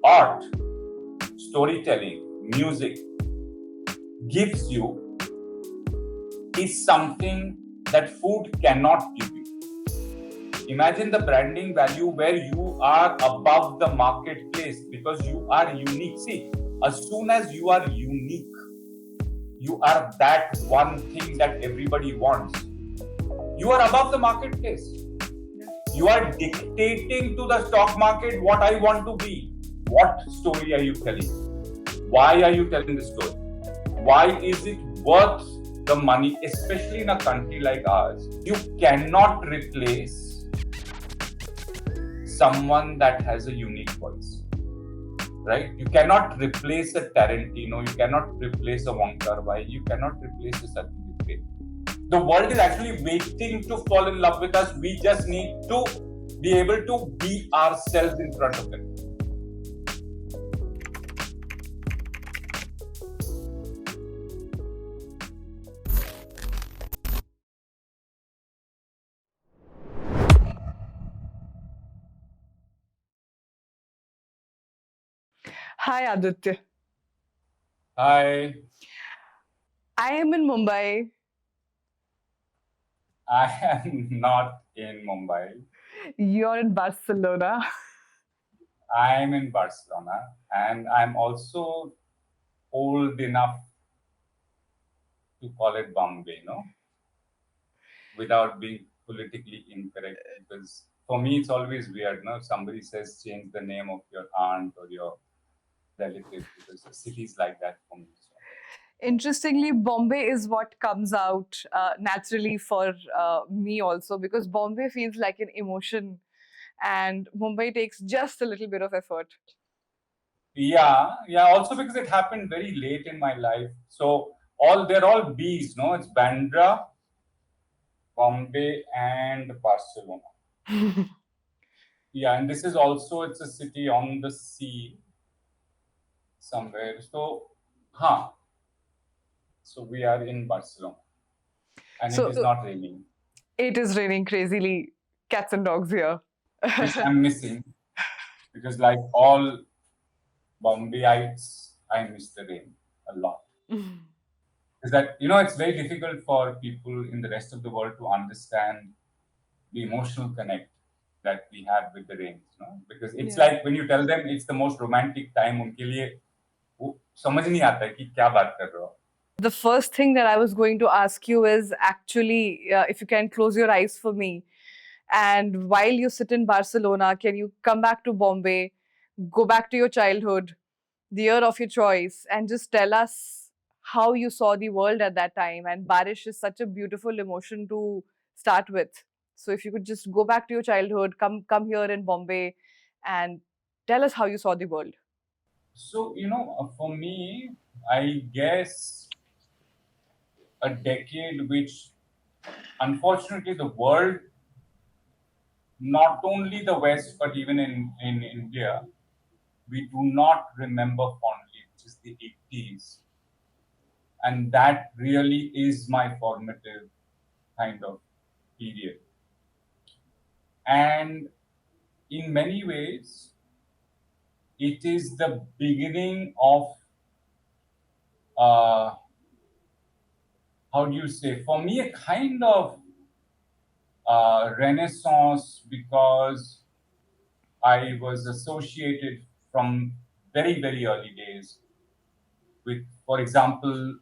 art, storytelling, music gives you is something that food cannot give you. Imagine the branding value where you are above the marketplace because you are unique. See, as soon as you are unique, you are that one thing that everybody wants. You are above the marketplace. You are dictating to the stock market what I want to be. What story are you telling? Why are you telling the story? Why is it worth the money, especially in a country like ours? You cannot replace someone that has a unique voice, right? You cannot replace a Tarantino. You cannot replace a Wong Kar-wai. You cannot replace a Satyajit Ray. The world is actually waiting to fall in love with us. We just need to be able to be ourselves in front of them. Hi, Aditya. Hi. I am in Mumbai. I am not in Mumbai. You're in Barcelona. I am in Barcelona, and I'm also old enough to call it Bombay, without being politically incorrect. Because for me, it's always weird, if somebody says change the name of your aunt or your relative, because the city's like that for me. So. Interestingly, Bombay is what comes out naturally for me also, because Bombay feels like an emotion and Mumbai takes just a little bit of effort. Yeah. Also because it happened very late in my life. So they're all B's, It's Bandra, Bombay, and Barcelona. Yeah, and this is also, it's a city on the sea somewhere. So, So we are in Barcelona, and it is not raining. It is raining crazily, cats and dogs here. Which I'm missing, because like all Bombayites, I miss the rain a lot. Is that, it's very difficult for people in the rest of the world to understand the emotional connect that we have with the rain, because it's like when you tell them it's the most romantic time, उनके लिए वो समझ नहीं आता है कि क्या बात कर रहे हो. The first thing that I was going to ask you is actually, if you can close your eyes for me. And while you sit in Barcelona, can you come back to Bombay, go back to your childhood, the year of your choice, and just tell us how you saw the world at that time? And Barish is such a beautiful emotion to start with. So if you could just go back to your childhood, come here in Bombay, and tell us how you saw the world. So, for me, I guess a decade which, unfortunately, the world, not only the West, but even in India, we do not remember fondly, which is the 80s. And that really is my formative kind of period. And in many ways, it is the beginning of, how do you say, for me, a kind of renaissance, because I was associated from very, very early days with, for example,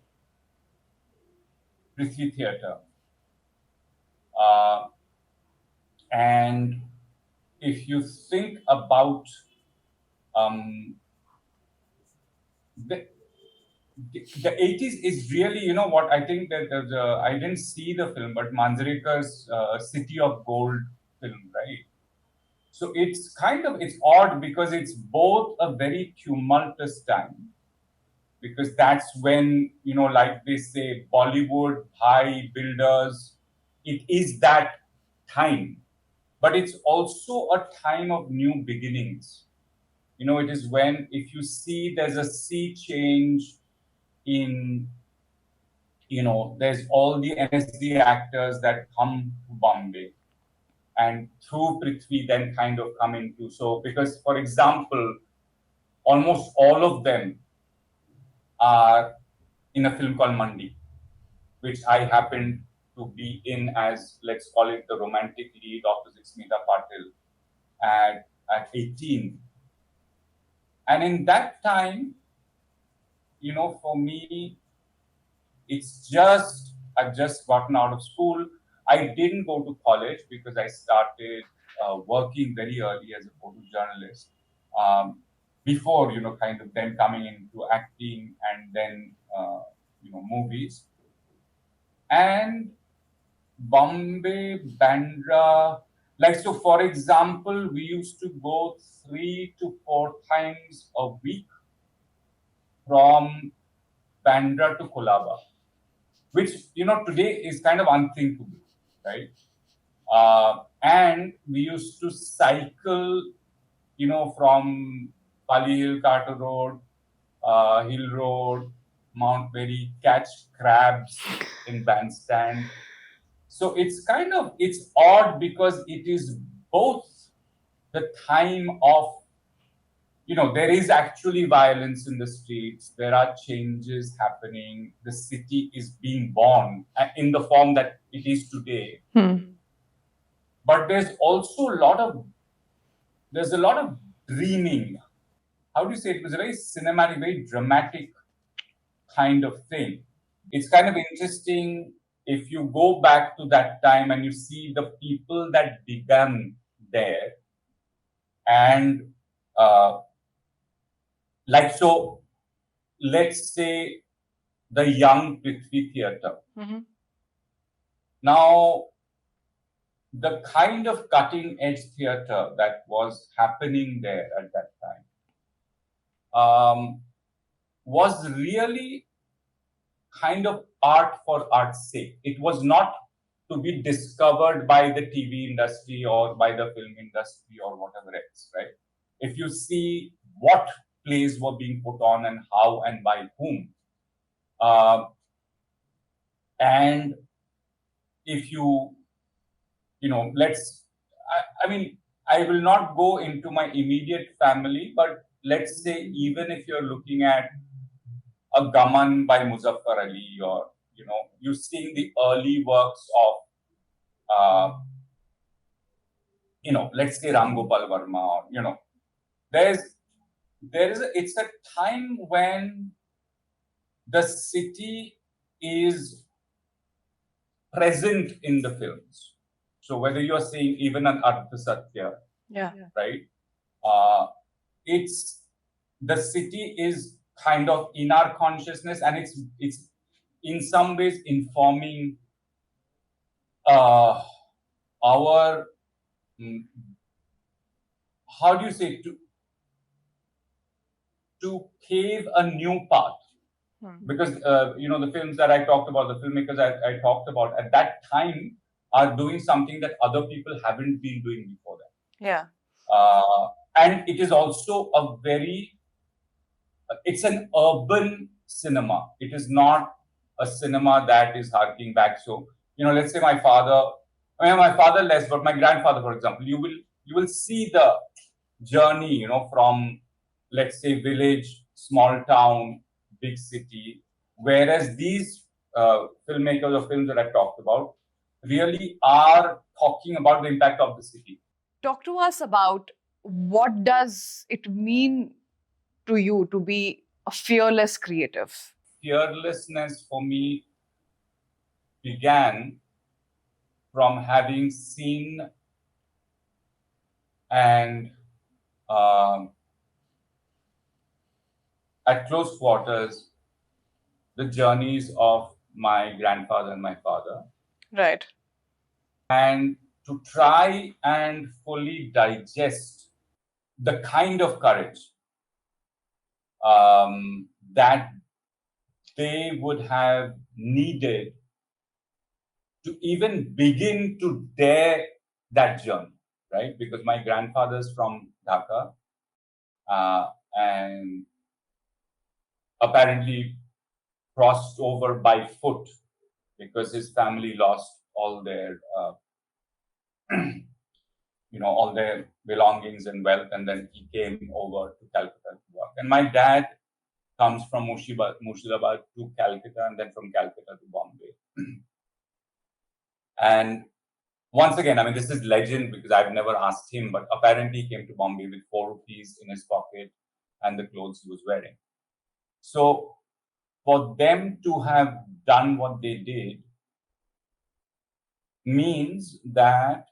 Prithvi Theatre. And if you think about the 80s is really, what I think that I didn't see the film, but Manjrekar's City of Gold film, right? So it's odd because it's both a very tumultuous time, because that's when, like they say, Bollywood, high builders, it is that time. But it's also a time of new beginnings. It is when, if you see, there's a sea change in, there's all the NSD actors that come to Bombay, and through Prithvi then kind of come into. So, because, for example, almost all of them are in a film called Mandi, which I happened to be in as, let's call it, the romantic lead opposite Smita Patil at 18. And in that time, for me, I've just gotten out of school. I didn't go to college because I started working very early as a photojournalist. Before, kind of then coming into acting and then, movies. And Bombay, Bandra, so for example, we used to go 3 to 4 times a week from Bandra to Kolaba, which, today is kind of unthinkable, right? And we used to cycle, from Pali Hill, Carter Road, Hill Road, Mount Berry, catch crabs in Bandstand. So it's odd because it is both the time of, there is actually violence in the streets. There are changes happening. The city is being born in the form that it is today. But there's also a lot of dreaming. How do you say it? It was a very cinematic, very dramatic kind of thing. It's kind of interesting if you go back to that time and you see the people that began there, and so let's say the young Prithvi Theatre. Now, the kind of cutting edge theatre that was happening there at that time was really kind of art for art's sake. It was not to be discovered by the TV industry or by the film industry or whatever else, right? If you see what plays were being put on and how and by whom, and if I will not go into my immediate family, but let's say even if you're looking at a Gaman by Muzaffar Ali, or, you're seeing the early works of, let's say Ram Gopal Verma, or, it's a time when the city is present in the films. So whether you're seeing even an Aditya Bhattacharya, right? It's the city is kind of in our consciousness, and it's in some ways informing our how do you say, to pave a new path. Because the films that I talked about, the filmmakers I talked about at that time are doing something that other people haven't been doing before that. And it is also it's an urban cinema. It is not a cinema that is harking back. So, let's say my father less, but my grandfather, for example, you will see the journey, from, let's say, village, small town, big city. Whereas these filmmakers or films that I've talked about really are talking about the impact of the city. Talk to us about what does it mean to you to be a fearless creative? Fearlessness for me began from having seen and at close quarters the journeys of my grandfather and my father. Right. And to try and fully digest the kind of courage that they would have needed to even begin to dare that journey, right? Because my grandfather's from Dhaka, and apparently crossed over by foot because his family lost all their all their belongings and wealth, and then he came over to Calcutta to work. And my dad comes from Murshidabad to Calcutta, and then from Calcutta to Bombay. And once again, I mean, this is legend because I've never asked him, but apparently he came to Bombay with 4 rupees in his pocket and the clothes he was wearing. So for them to have done what they did means that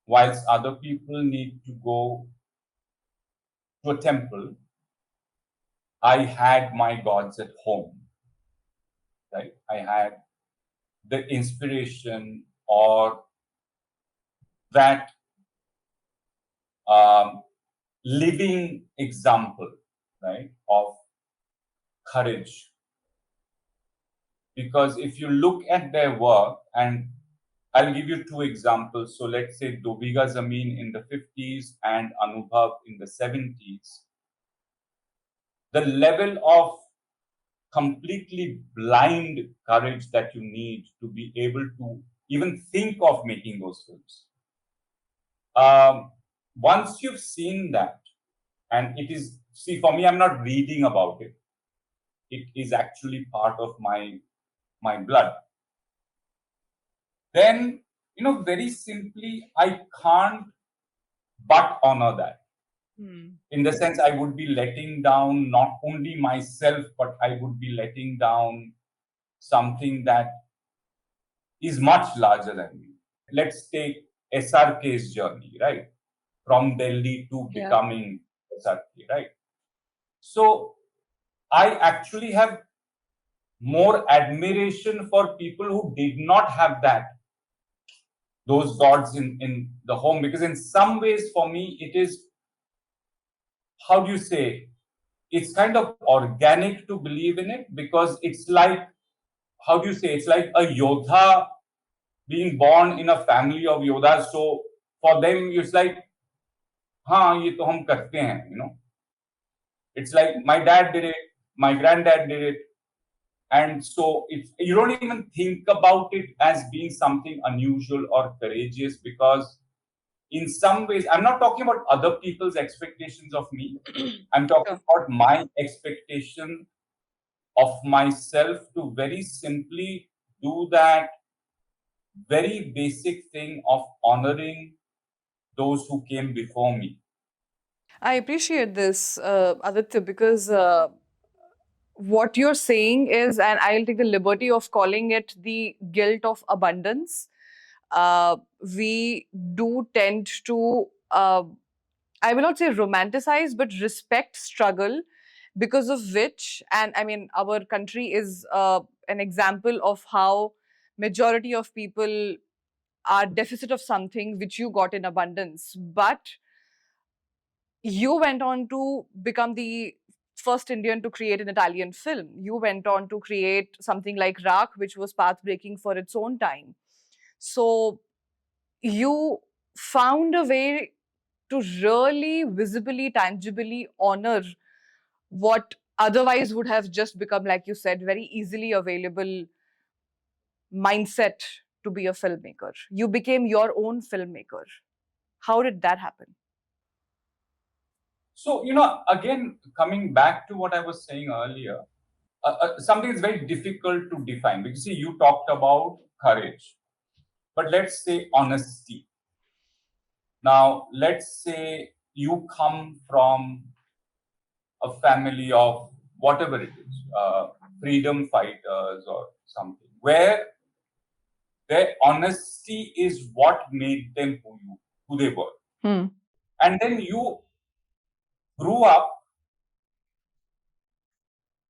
whilst other people need to go to a temple, I had my gods at home, right? I had the inspiration or that living example, right, of courage. Because if you look at their work, and I'll give you 2 examples. So let's say Do Biga Zameen in the 50s and Anubhav in the 70s. The level of completely blind courage that you need to be able to even think of making those films. Once you've seen that, and it is, see, for me, I'm not reading about it. It is actually part of my blood. Then, very simply, I can't but honor that. In the sense, I would be letting down not only myself, but I would be letting down something that is much larger than me. Let's take SRK's journey, right? From Delhi to becoming SRK, right? So I actually have more admiration for people who did not have those gods in the home, because in some ways for me it is, how do you say, it's kind of organic to believe in it, because it's like, how do you say, it's like a Yodha being born in a family of Yodhas. So for them it's like, हाँ ये तो हम करते हैं, it's like my dad did it, my granddad did it. And so you don't even think about it as being something unusual or courageous, because in some ways, I'm not talking about other people's expectations of me. I'm talking about my expectation of myself to very simply do that very basic thing of honoring those who came before me. I appreciate this, Aditya, because what you're saying is, and I'll take the liberty of calling it the guilt of abundance. We do tend to, I will not say romanticize, but respect struggle, because of which, and I mean, our country is an example of how majority of people are deficit of something which you got in abundance. But you went on to become the first Indian to create an Italian film. You went on to create something like Raakh, which was path-breaking for its own time. So you found a way to really visibly, tangibly honor what otherwise would have just become, like you said, very easily available mindset to be a filmmaker. You became your own filmmaker. How did that happen? So, again, coming back to what I was saying earlier, something is very difficult to define, because see, you talked about courage, but let's say honesty. Now, let's say you come from a family of whatever it is, freedom fighters or something, where their honesty is what made them who they were. And then you grew up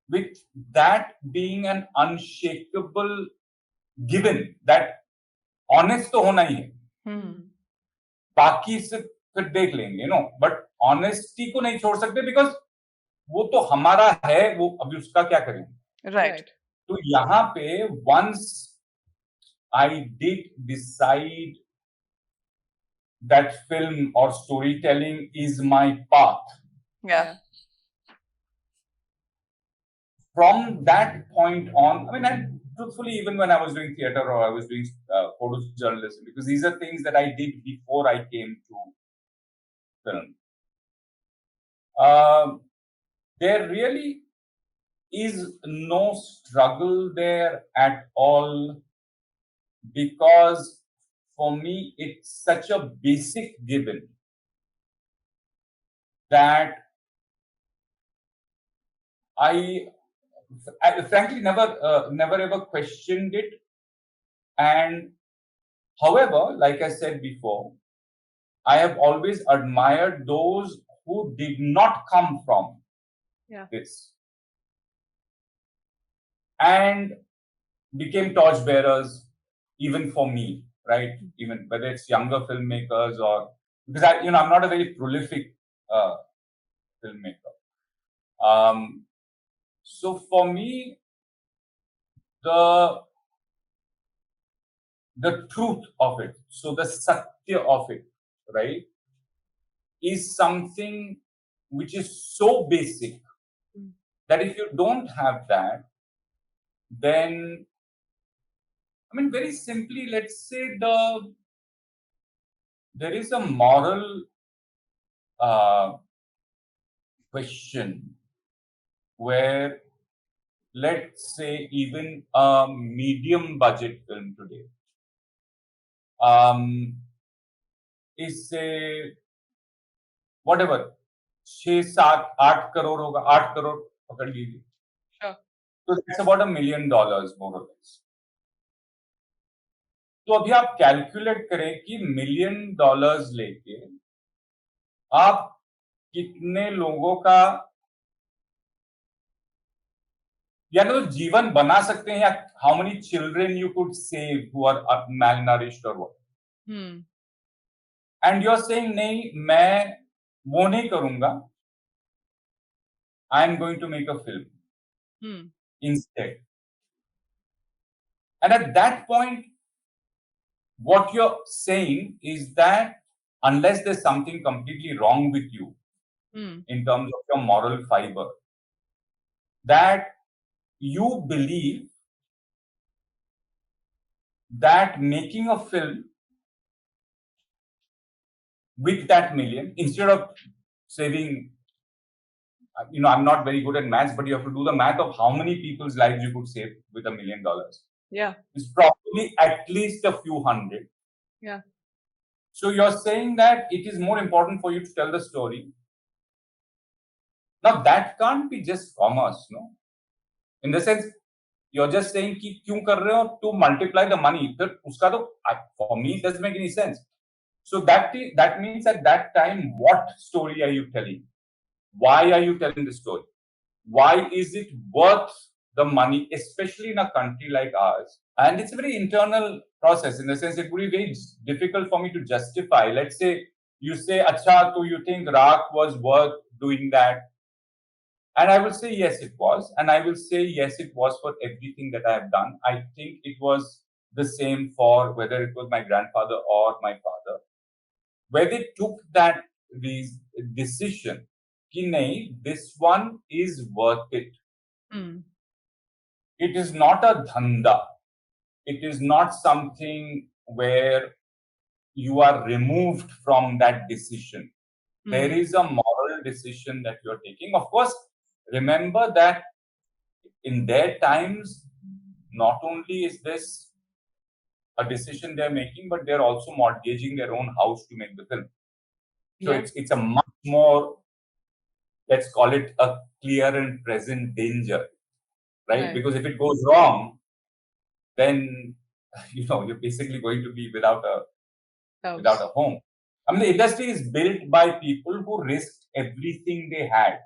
with that being an unshakable given, that honest तो होना ही है, बाकी से फिर देख लेंगे, but honesty को नहीं छोड़ सकते, बिकॉज वो तो हमारा है, वो अभी उसका क्या करेंगे, राइट. तो यहाँ पे once I did decide that film or storytelling is my path, Yeah. from that point on, I mean, and truthfully, even when I was doing theater or I was doing photojournalism, because these are things that I did before I came to film. there really is no struggle there at all, because for me it's such a basic given that I frankly never ever questioned it. And however, like I said before, I have always admired those who did not come from this and became torchbearers, even for me, right? Even whether it's younger filmmakers or because I'm not a very prolific uh, filmmaker. So for me, the truth of it, so the satya of it, right, is something which is so basic that if you don't have that, then very simply, let's say there is a moral question where, let's say, even a medium budget film today is, say, whatever, 6 7 8 crore होगा, 8 करोड़ पकड़ लीजिए. Sure. So that's about $1 million more or less. तो अभी आप calculate करें कि $1 million लेके आप कितने लोगों का या तो जीवन बना सकते हैं, या how many children you could save who are malnourished और what. And you are saying नहीं, मैं वो नहीं करूंगा, I am going to make a film instead. And at that point, what you're saying is that unless there's something completely wrong with you in terms of your moral fiber, that you believe that making a film with that million, instead of saving, I'm not very good at maths, but you have to do the math of how many people's lives you could save with $1 million. Yeah. It's probably at least a few hundred. Yeah. So you're saying that it is more important for you to tell the story. Now that can't be just commerce, no? In the sense, you're just saying कि क्यों कर रहे हो to multiply the money. फिर उसका तो, for me, it doesn't make any sense. So that means at that time, what story are you telling? Why are you telling the story? Why is it worth the money, especially in a country like ours? And it's a very internal process, in the sense it would be very difficult for me to justify. Let's say you say, Acha, so you think Raakh was worth doing that? And I will say, yes, it was. And I will say, yes, it was for everything that I have done. I think it was the same for whether it was my grandfather or my father, where they took that decision, कि नहीं, this one is worth it. It is not a dhanda. It is not something where you are removed from that decision. There is a moral decision that you're taking. Of course, remember that in their times, not only is this a decision they're making, but they're also mortgaging their own house to make the film. So it's a much more, let's call it a clear and present danger, right? Because if it goes wrong, then you're basically going to be without a home. The industry is built by people who risked everything they had,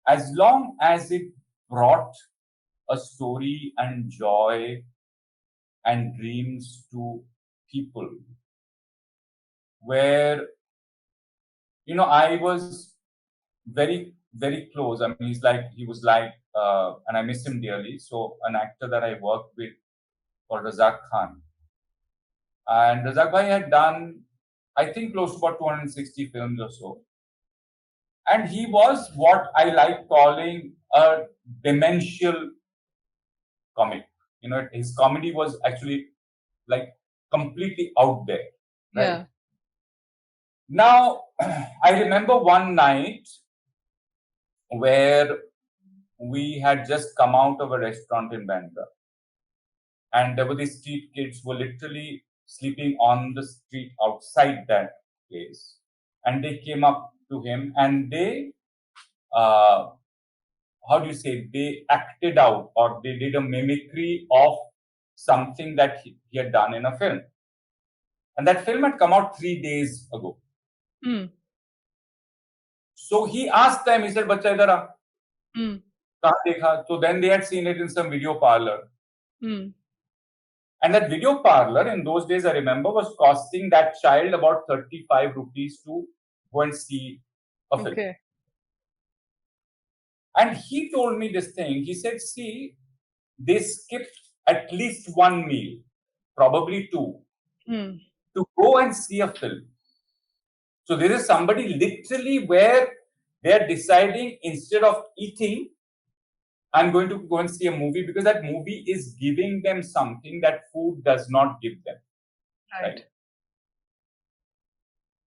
as long as it brought a story and joy and dreams to people. Where I was very, very close. He was like, and I miss him dearly. So an actor that I worked with called Raakh Khan. And Raakh Bhai had done, I think, close to about 260 films or so. And he was what I like calling a demential comic. His comedy was actually like completely out there. Right? Yeah. Now, I remember one night, where we had just come out of a restaurant in Bandra, and there were these street kids who were literally sleeping on the street outside that place, and they came up to him and they, uh, how do you say, they acted out or they did a mimicry of something that he had done in a film, and that film had come out 3 days ago. So he asked them, he said, "Bachcha idhar aa." Kahan dekha? So then they had seen it in some video parlor. And that video parlor in those days, I remember, was costing that child about 35 rupees to go and see a film. Okay. And he told me this thing. He said, see, they skipped at least one meal, probably two, to go and see a film. So there is somebody literally where they're deciding, instead of eating, I'm going to go and see a movie, because that movie is giving them something that food does not give them. Right?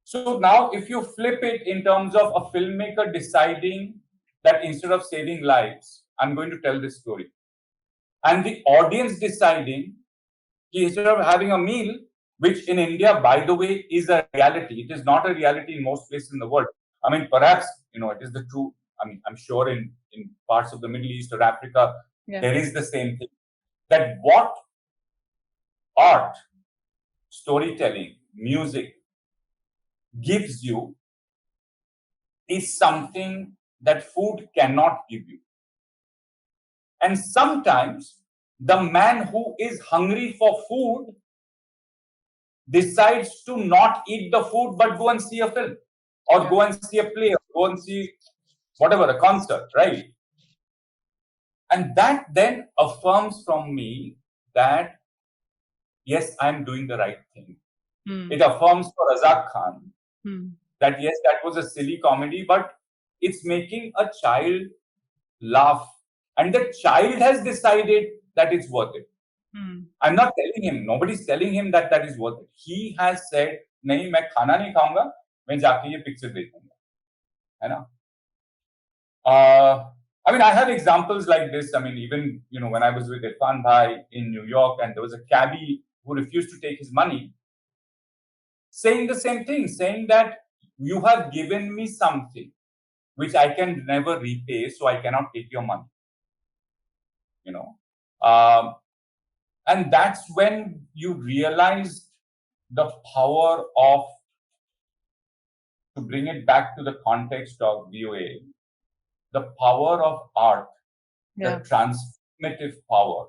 So now if you flip it in terms of a filmmaker deciding that instead of saving lives, I'm going to tell this story. And the audience deciding, instead of having a meal, which in India, by the way, is a reality. It is not a reality in most places in the world. I mean, perhaps, it is the true. I mean, I'm sure in parts of the Middle East or Africa, there is the same thing. That what art, storytelling, music gives you is something that food cannot give you. And sometimes the man who is hungry for food decides to not eat the food but go and see a film or go and see a play or go and see whatever, a concert, right? And that then affirms from me that yes, I'm doing the right thing. It affirms for Raakh Khan that yes, that was a silly comedy, but it's making a child laugh, and the child has decided that it's worth it. I'm not telling him, nobody's telling him that that is worth it. He has said, नहीं मैं खाना नहीं खाऊंगा, मैं जाके ये picture देखूंगा, है ना? I mean, I have examples like this. I mean, even when I was with Irfan Bhai in New York, and there was a cabbie who refused to take his money, saying the same thing, saying that you have given me something which I can never repay, so I cannot take your money. And that's when you realize the power of, to bring it back to the context of VOA, the power of art, the transformative power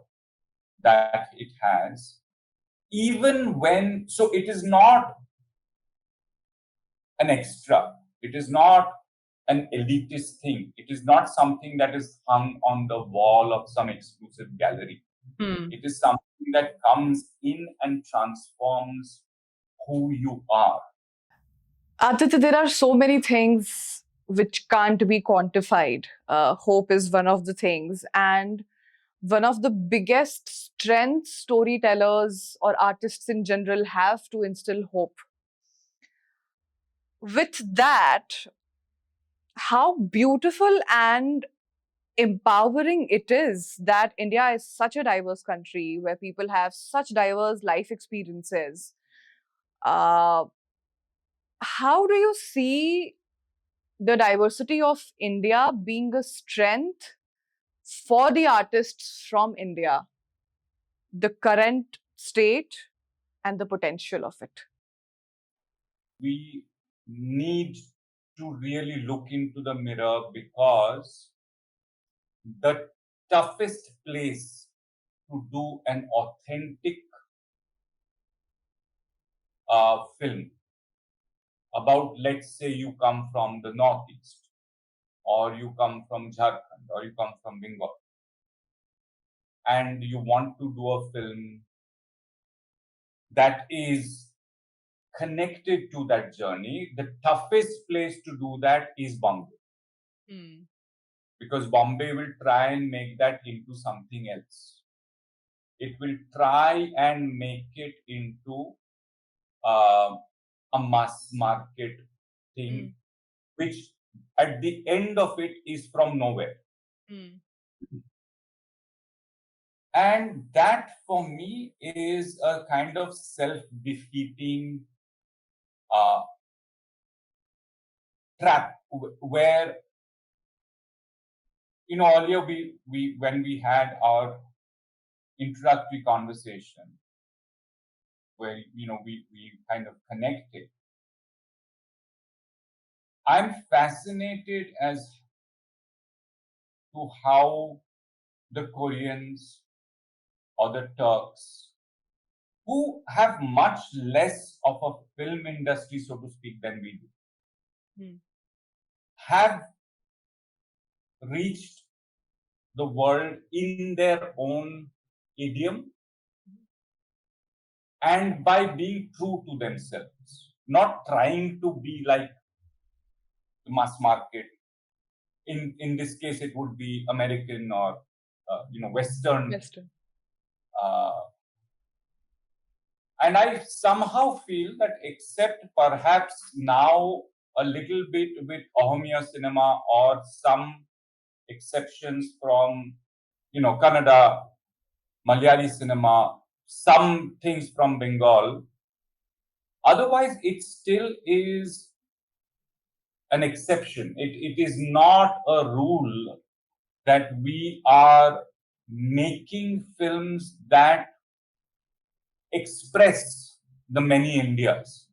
that it has, even when, so it is not an extra, it is not an elitist thing, it is not something that is hung on the wall of some exclusive gallery. It is something that comes in and transforms who you are. Aditya, there are so many things which can't be quantified. Hope is one of the things. And one of the biggest strengths storytellers or artists in general have to instill hope. With that, how beautiful and empowering it is that India is such a diverse country where people have such diverse life experiences. How do you see the diversity of India being a strength for the artists from India, the current state and the potential of it? We need to really look into the mirror, because the toughest place to do an authentic film about, let's say you come from the Northeast, or you come from Jharkhand, or you come from Bengal, and you want to do a film that is connected to that journey, the toughest place to do that is Bombay. Because Bombay will try and make that into something else. It will try and make it into a mass market thing, which at the end of it is from nowhere. And that for me is a kind of self-defeating trap where, earlier we when we had our introductory conversation where, we kind of connected, I'm fascinated as to how the Koreans or the Turks, who have much less of a film industry, so to speak, than we do, have reached the world in their own idiom and by being true to themselves, not trying to be like the mass market. In this case, it would be American or Western. And I somehow feel that, except perhaps now a little bit with Ohmiya cinema or some exceptions from, Kannada, Malayali cinema, some things from Bengal, otherwise it still is an exception. It is not a rule that we are making films that express the many Indias,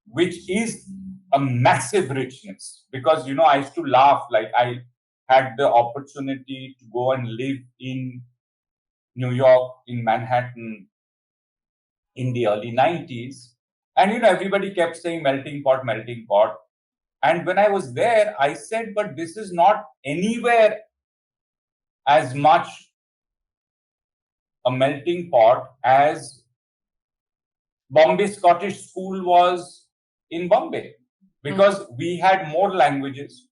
which is a massive richness. Because, I used to laugh, like I had the opportunity to go and live in New York, in Manhattan, in the early 90s. And, everybody kept saying melting pot, melting pot. And when I was there, I said, but this is not anywhere as much a melting pot as Bombay Scottish School was in Bombay, because we had more languages.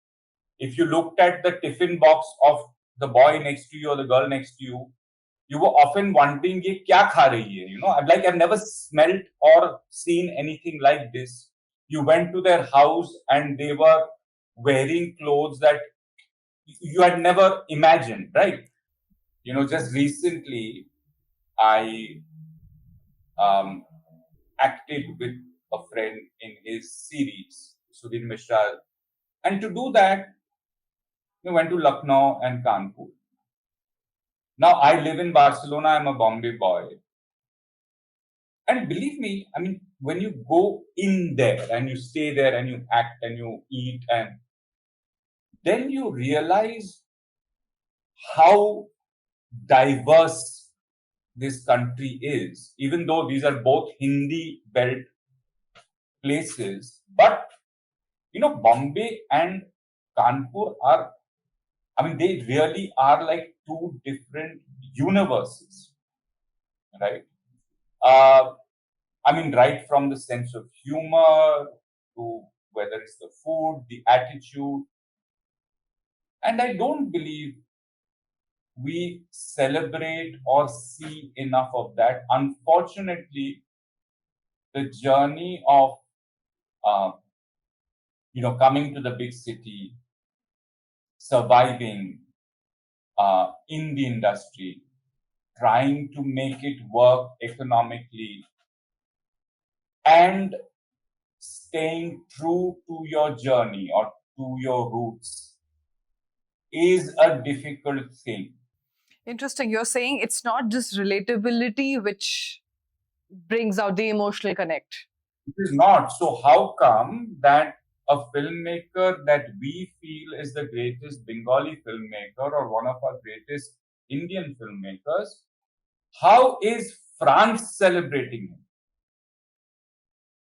If you looked at the tiffin box of the boy next to you or the girl next to you, you were often wondering, ye kya kha rahi hai? Like I've never smelt or seen anything like this. You went to their house and they were wearing clothes that you had never imagined, right? Just recently, I acted with a friend in his series, Sudhin Mishra. And to do that, we went to Lucknow and Kanpur. Now, I live in Barcelona. I'm a Bombay boy. And believe me, I mean, when you go in there and you stay there and you act and you eat, and then you realize how diverse this country is, even though these are both Hindi belt places. But, Bombay and Kanpur are, they really are like two different universes, right? Right from the sense of humor to whether it's the food, the attitude. And I don't believe we celebrate or see enough of that. Unfortunately, the journey of, coming to the big city, surviving in the industry, trying to make it work economically, and staying true to your journey or to your roots is a difficult thing. Interesting. You're saying it's not just relatability which brings out the emotional connect. It is not. So how come that a filmmaker that we feel is the greatest Bengali filmmaker or one of our greatest Indian filmmakers, how is France celebrating him?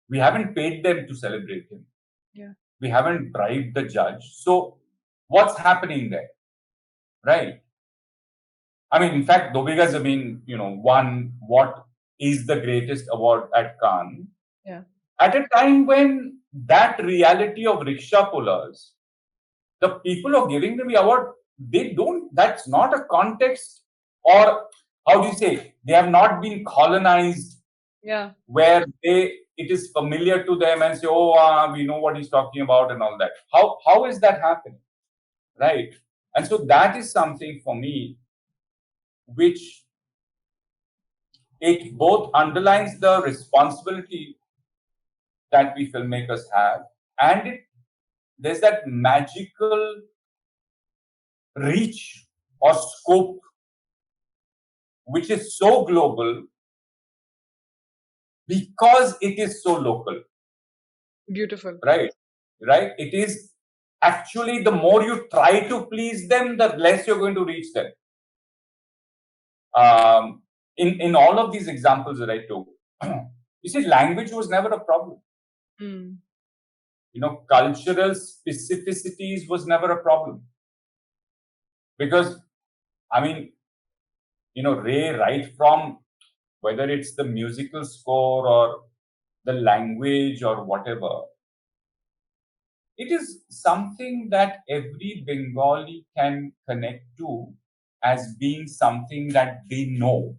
We haven't paid them to celebrate him. Yeah. We haven't bribed the judge. So what's happening there? Right? In fact, Dobega Zameen, won what is the greatest award at Cannes. Yeah. At a time when that reality of rickshaw pullers, the people who are giving them the award, that's not a context, or how do you say, they have not been colonized, yeah, where they it is familiar to them and say, oh, we know what he's talking about and all that. How is that happening? Right? And so that is something for me which it both underlines the responsibility that we filmmakers have, and there's that magical reach or scope which is so global because it is so local. Beautiful. Right? It is actually, the more you try to please them, the less you're going to reach them. In all of these examples that I took, you see, language was never a problem. Cultural specificities was never a problem. Because, I mean, Ray, right from whether it's the musical score or the language or whatever, it is something that every Bengali can connect to as being something that they know.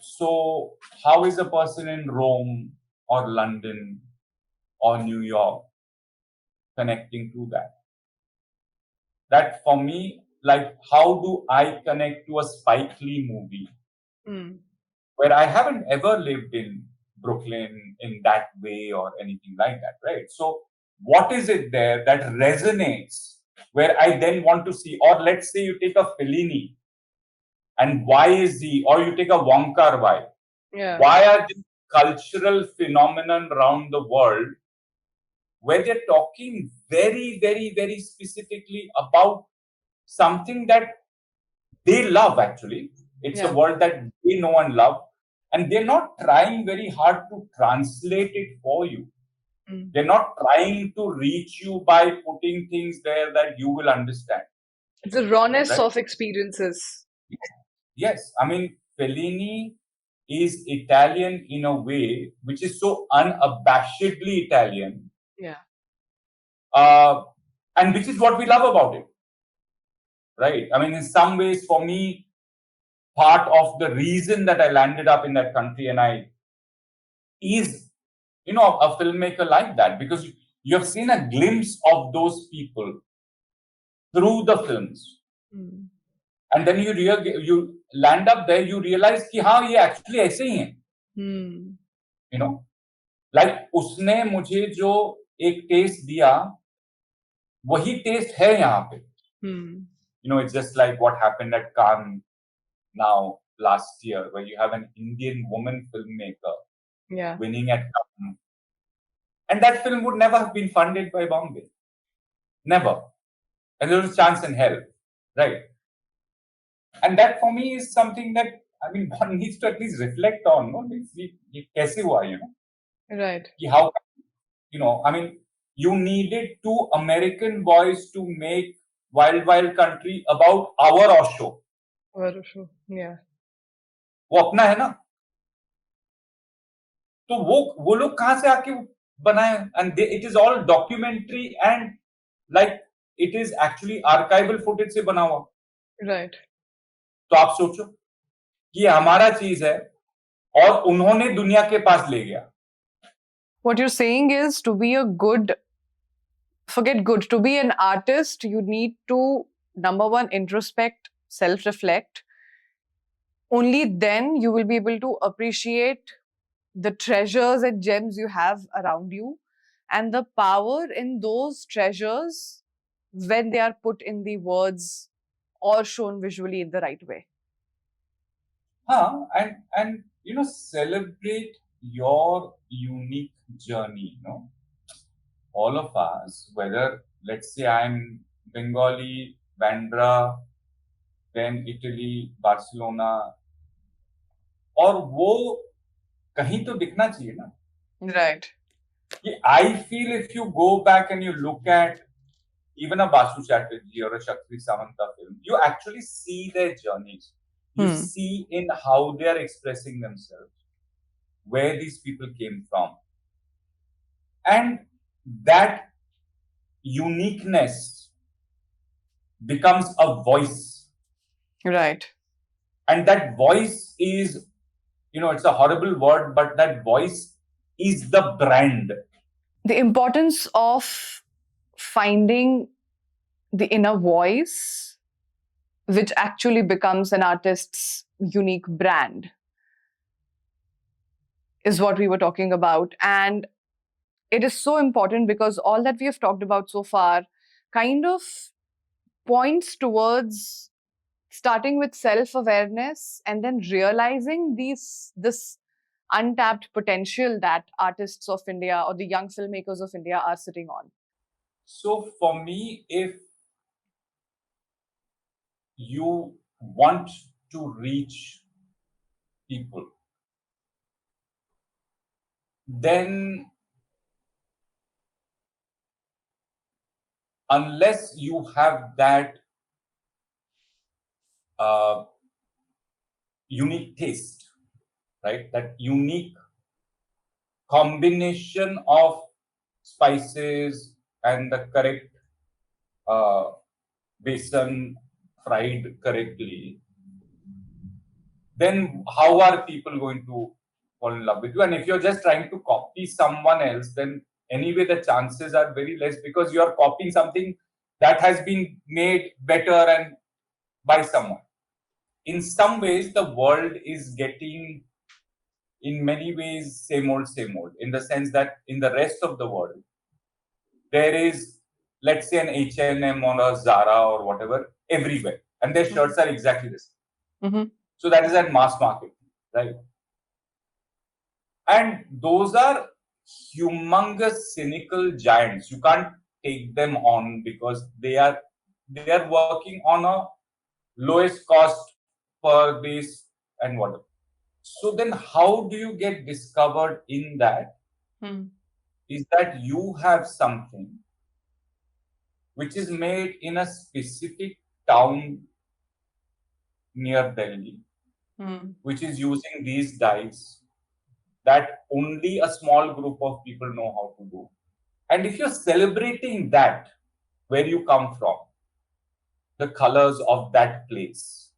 So, how is a person in Rome or London or New York connecting to that? That for me, like, how do I connect to a Spike Lee movie where I haven't ever lived in Brooklyn in that way or anything like that, right? So, what is it there that resonates where I then want to see? Or let's say you take a Fellini, and why is he? Or you take a Wong Kar-wai. Yeah. Why are these cultural phenomenon around the world where they're talking very, very, very specifically about something that they love, actually. It's a world that they know and love. And they're not trying very hard to translate it for you. They're not trying to reach you by putting things there that you will understand. It's the rawness Right? of experiences. Yes. I mean, Fellini is Italian in a way which is so unabashedly Italian. Yeah. And which is what we love about it. Right? I mean, in some ways, for me, part of the reason that I landed up in that country and I is, a filmmaker like that, because you have seen a glimpse of those people through the films. And then you land up there, you realize कि हाँ ये actually ऐसे ही हैं. Like उसने मुझे जो एक test दिया, वही टेस्ट है यहाँ पे. It's just like what happened at Cannes now last year, where you have an Indian woman filmmaker winning at Cannes. And that film would never have been funded by Bombay. Never. And there was a chance in hell. Right? And that for me is something that, I mean, one needs to at least reflect on. No? ये कैसे हुआ, Right. How, I mean, you needed two American boys to make Wild Wild Country about our Osho. Our Osho, yeah. वो अपना है ना, तो वो लोग कहाँ से आके बनाए, and it is all documentary and like it is actually archival footage से बना हुआ. Right. तो आप सोचो कि हमारा चीज है और उन्होंने दुनिया के पास ले गया. What you're saying is, to be a good, forget good, to be an artist, you need to, number one, introspect, self-reflect. Only then you will be able to appreciate the treasures and gems you have around you, and the power in those treasures when they are put in the words or shown visually in the right way. And celebrate your unique journey. All of us, whether let's say I'm Bengali, Bandra, then Italy, Barcelona, और वो कहीं तो दिखना चाहिए ना. Right. I feel if you go back and you look at even a Basu Chatterjee or a Shakti Samanta film, you actually see their journeys. You see in how they are expressing themselves, where these people came from. And that uniqueness becomes a voice. Right. And that voice is it's a horrible word, but that voice is the brand. The importance of finding the inner voice, which actually becomes an artist's unique brand, is what we were talking about. And it is so important because all that we have talked about so far kind of points towards starting with self-awareness and then realizing this untapped potential that artists of India or the young filmmakers of India are sitting on. So for me, if you want to reach people, then unless you have that uh, unique taste, right? That unique combination of spices and the correct uh, besan fried correctly, then how are people going to fall in love with you? And if you're just trying to copy someone else, then anyway the chances are very less because you are copying something that has been made better and by someone. In some ways, the world is getting, in many ways, same old, in the sense that in the rest of the world, there is, let's say, an H&M or a Zara or whatever everywhere, and their shirts are exactly the same. Mm-hmm. So that is at mass market, right? And those are humongous cynical giants. You can't take them on because they are working on a lowest cost per base and whatever. So then how do you get discovered in that? Is that you have something which is made in a specific town near Delhi, which is using these dyes that only a small group of people know how to do. And if you're celebrating that, where you come from, the colors of that place,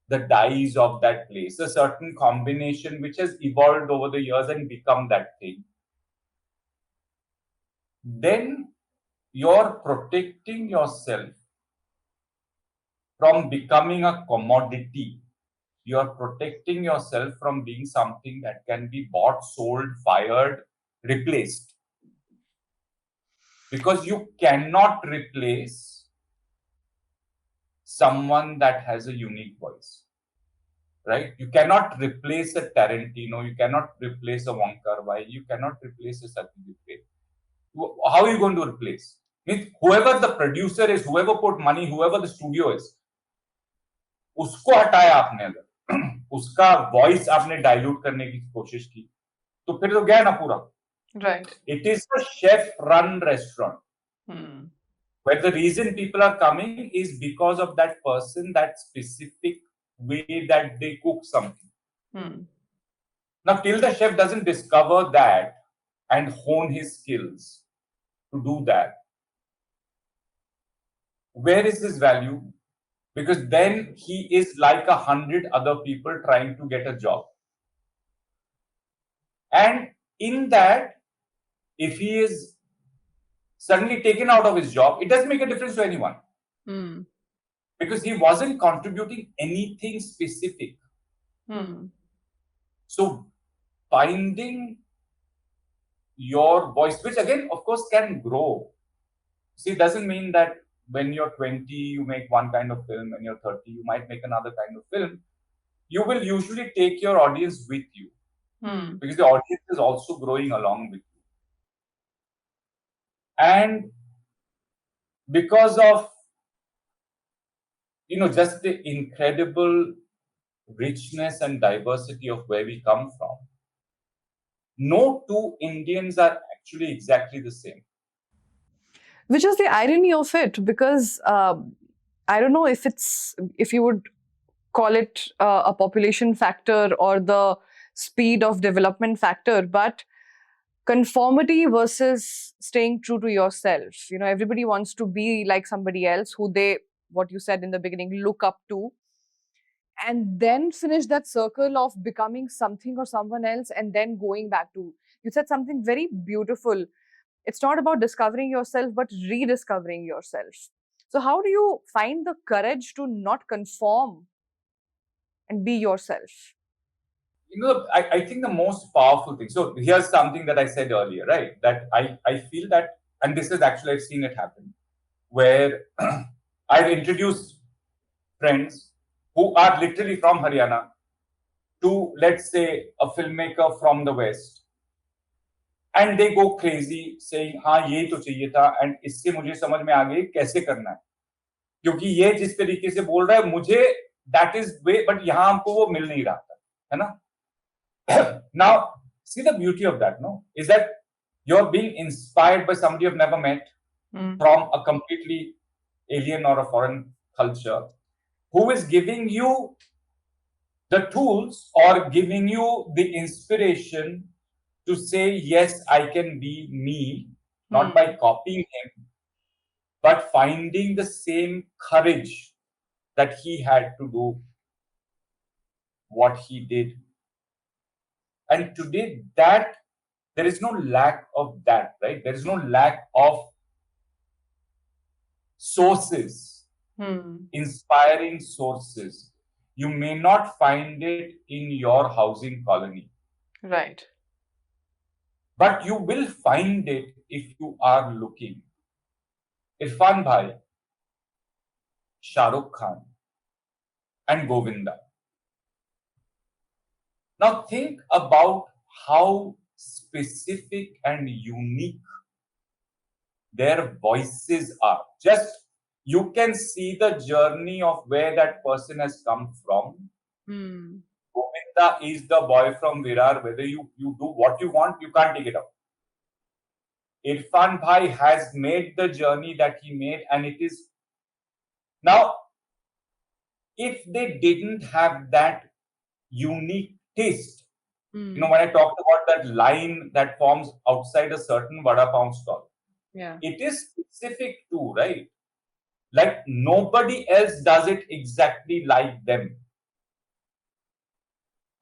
the dyes of that place, a certain combination which has evolved over the years and become that thing, then you're protecting yourself from becoming a commodity. You're protecting yourself from being something that can be bought, sold, fired, replaced. Because you cannot replace someone that has a unique voice, right? You cannot replace a Tarantino, you cannot replace a Wong Kar-wai, you cannot replace a Satyajit Ray. How are you going to replace? Means whoever the producer is, whoever put money, whoever the studio is, उसको हटाया आपने अगर उसका voice आपने dilute करने की कोशिश की तो फिर तो गया ना पूरा. Right. It is a chef run restaurant. Where the reason people are coming is because of that person, that specific way that they cook something. Now, till the chef doesn't discover that and hone his skills to do that, where is his value? Because then he is like 100 other people trying to get a job. And in that, if he is suddenly taken out of his job, it doesn't make a difference to anyone. Because he wasn't contributing anything specific. So finding your voice, which again, of course, can grow. See, it doesn't mean that when you're 20, you make one kind of film, when you're 30, you might make another kind of film. You will usually take your audience with you because the audience is also growing along with you. And because of, just the incredible richness and diversity of where we come from, no two Indians are actually exactly the same. Which is the irony of it, because I don't know if you would call it a population factor or the speed of development factor, but conformity versus staying true to yourself. Everybody wants to be like somebody else who they, what you said in the beginning, look up to. and then finish that circle of becoming something or someone else, and then going back to, you said something very beautiful. It's not about discovering yourself, but rediscovering yourself. So how do you find the courage to not conform and be yourself? I think the most powerful thing. So here's something that I said earlier, right? That I feel that, and this is actually, I've seen it happen, where I've introduced friends who are literally from Haryana to, let's say, a filmmaker from the West. And they go crazy saying, हाँ ये तो चाहिए था, and इससे मुझे समझ में आ गई कैसे करना है, क्योंकि ये जिस तरीके से बोल रहा है मुझे that is way, but यहाँ हमको वो मिल नहीं रहा था, है ना? Now, see the beauty of that, no? Is that you're being inspired by somebody you've never met from a completely alien or a foreign culture, who is giving you the tools or giving you the inspiration to say, yes, I can be me, not by copying him, but finding the same courage that he had to do what he did. And today, that there is no lack of that, right? There is no lack of sources, inspiring sources. You may not find it in your housing colony. Right. But you will find it if you are looking. Irfan Bhai, Shah Rukh Khan, and Govinda. Now think about how specific and unique their voices are. Just you can see the journey of where that person has come from. Govinda is the boy from Virar. Whether you do what you want, you can't take it out. Irfan Bhai has made the journey that he made, and it is now, if they didn't have that unique taste, when I talked about that line that forms outside a certain vada pav stall, it is specific too, right? Like nobody else does it exactly like them.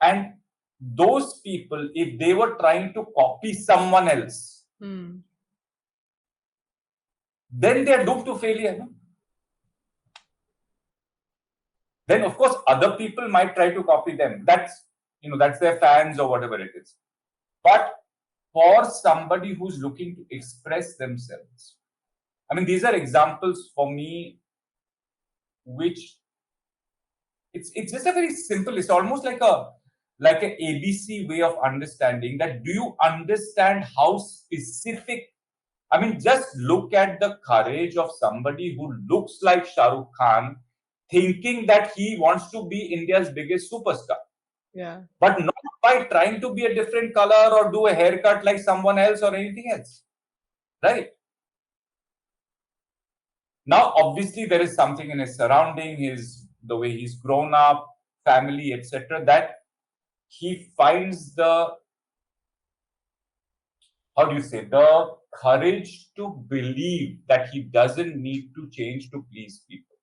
And those people, if they were trying to copy someone else, then they are doomed to failure. No? Then, of course, other people might try to copy them. That's their fans or whatever it is. But for somebody who's looking to express themselves, I mean, these are examples for me, which it's just a very simple. It's almost like an ABC way of understanding that. Do you understand how specific? I mean, just look at the courage of somebody who looks like Shah Rukh Khan, thinking that he wants to be India's biggest superstar. Yeah. But not by trying to be a different color or do a haircut like someone else or anything else. Right? Now, obviously, there is something in his surrounding, the way he's grown up, family, etc., that he finds the courage to believe that he doesn't need to change to please people.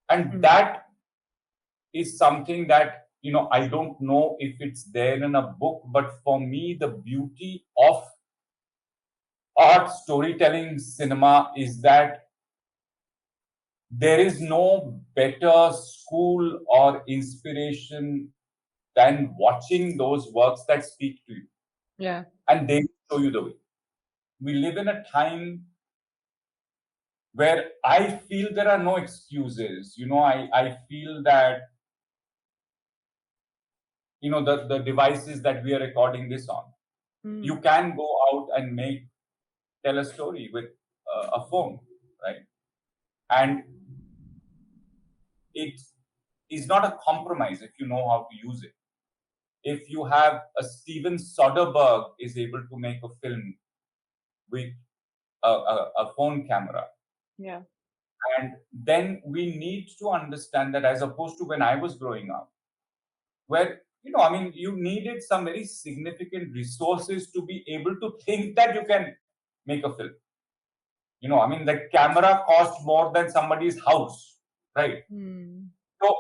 And that is something that, I don't know if it's there in a book, but for me, the beauty of art, storytelling, cinema is that there is no better school or inspiration than watching those works that speak to you. Yeah. And they show you the way. We live in a time where I feel there are no excuses. I feel that, the devices that we are recording this on, you can go out and tell a story with a phone, right? And it is not a compromise if you know how to use it. If you have a Steven Soderbergh is able to make a film with a phone camera. Yeah. And then we need to understand that, as opposed to when I was growing up, where, you needed some very significant resources to be able to think that you can make a film. The camera cost more than somebody's house, right? So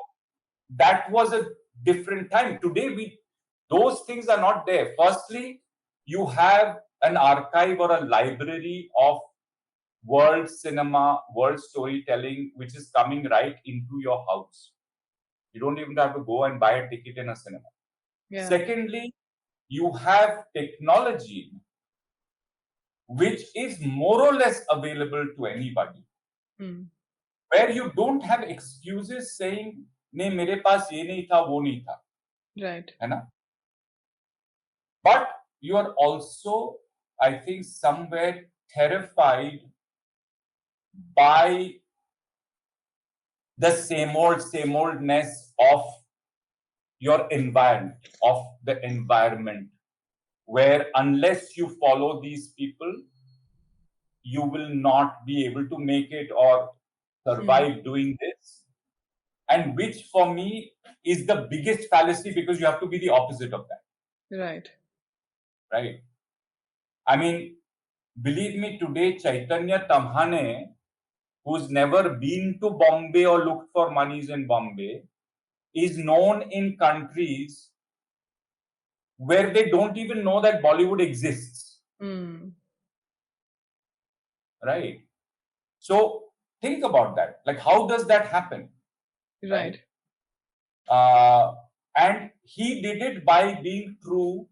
that was a different time. Today, those things are not there. Firstly, you have an archive or a library of world cinema, world storytelling, which is coming right into your house. You don't even have to go and buy a ticket in a cinema. Yeah. Secondly, you have technology which is more or less available to anybody, where you don't have excuses saying, "नहीं मेरे पास ये नहीं था, वो नहीं था." Right. है ना? But you are also, I think, somewhere terrified by the same oldness of your environment, of the environment, where unless you follow these people, you will not be able to make it or survive doing this. And which for me is the biggest fallacy, because you have to be the opposite of that. Right. Right. I mean, believe me, today Chaitanya Tamhane, who's never been to Bombay or looked for monies in Bombay, is known in countries where they don't even know that Bollywood exists. Right? So think about that. Like, how does that happen? Right. And he did it by being true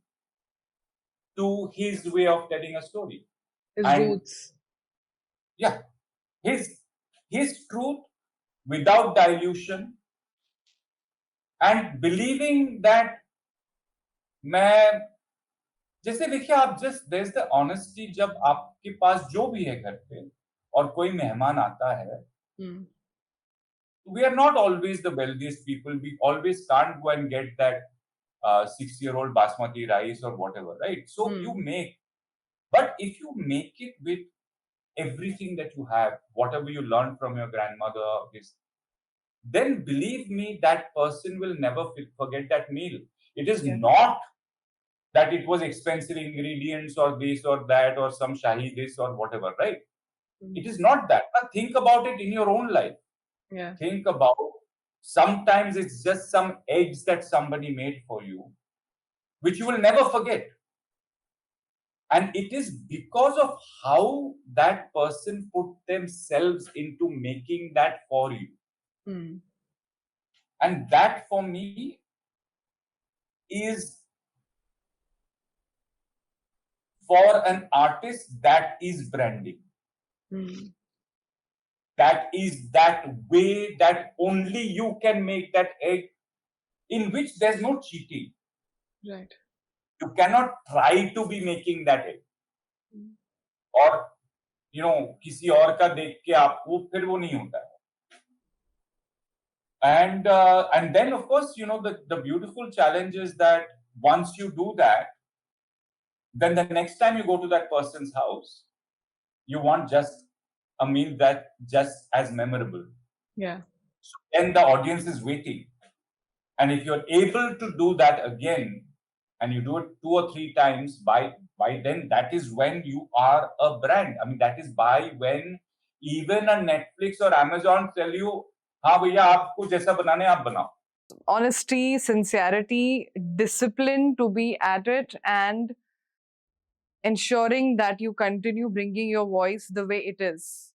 to his way of telling a story. His And roots. yeah, his truth without dilution, and believing that मैं जैसे देखिए आप just there is the honesty, जब आपके पास जो भी है घर पे और कोई मेहमान आता है, we are not always the wealthiest people. We always can't go and get that 6-year-old basmati rice or whatever, right? So you make, but if you make it with everything that you have, whatever you learned from your grandmother, then believe me, that person will never forget that meal. It is not that it was expensive ingredients or this or that or some shahi this or whatever, right? It is not that. But think about it in your own life. Yeah. Think about, sometimes it's just some eggs that somebody made for you, which you will never forget. And it is because of how that person put themselves into making that for you. And that for me is, for an artist, that is branding. That is that way that only you can make that egg, in which there's no cheating. Right. You cannot try to be making that egg. Or, किसी और का देख के आपको फिर वो नहीं होता है. And then of course, the beautiful challenge is that once you do that, then the next time you go to that person's house, you want just a meal that just as memorable. Yeah. So then the audience is waiting. And if you're able to do that again, and you do it 2 or 3 times, by then, that is when you are a brand. I mean, that is by when even a Netflix or Amazon tell you, हाँ भैया आपको जैसा बनाने आप बनाओ. Honesty, sincerity, discipline to be at it, and ensuring that you continue bringing your voice the way it is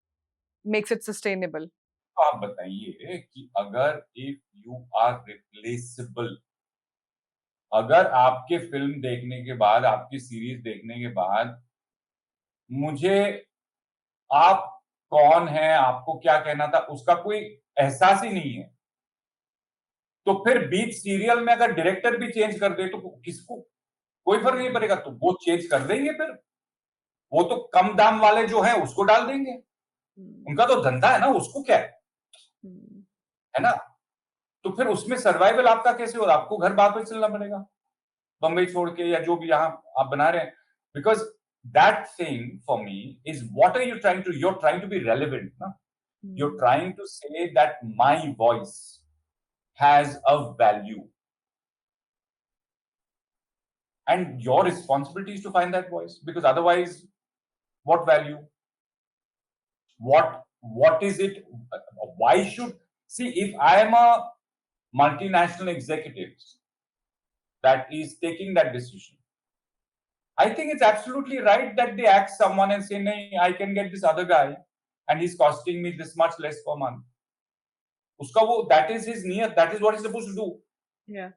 makes it sustainable. तो आप बताइए कि अगर if you are replaceable, अगर आपके फिल्म देखने के बाद, आपकी सीरीज देखने के बाद मुझे आप कौन है, आपको क्या कहना था, उसका कोई एहसास ही नहीं है, तो फिर बीच सीरियल में अगर डायरेक्टर भी चेंज कर दे तो किसको कोई फर्क नहीं पड़ेगा, तो वो चेंज कर देंगे. फिर वो तो कम दाम वाले जो है उसको डाल देंगे, उनका तो धंधा है ना, उसको क्या है ना. तो फिर उसमें सर्वाइवल आपका कैसे होगा? आपको घर वापस चलना पड़ेगा, बंबई छोड़ के, या जो भी यहां आप बना रहे हैं. Because that thing for me is, what are you trying to, you're trying to be relevant, no? You're trying to say that my voice has a value, and your responsibility is to find that voice, because otherwise what value, what is it, why should, see, if I am a multinational executives that is taking that decision. I think it's absolutely right that they ask someone and say, "Nahi, I can get this other guy, and he's costing me this much less per month." That is his niyat. That is what he's supposed to do. Yeah.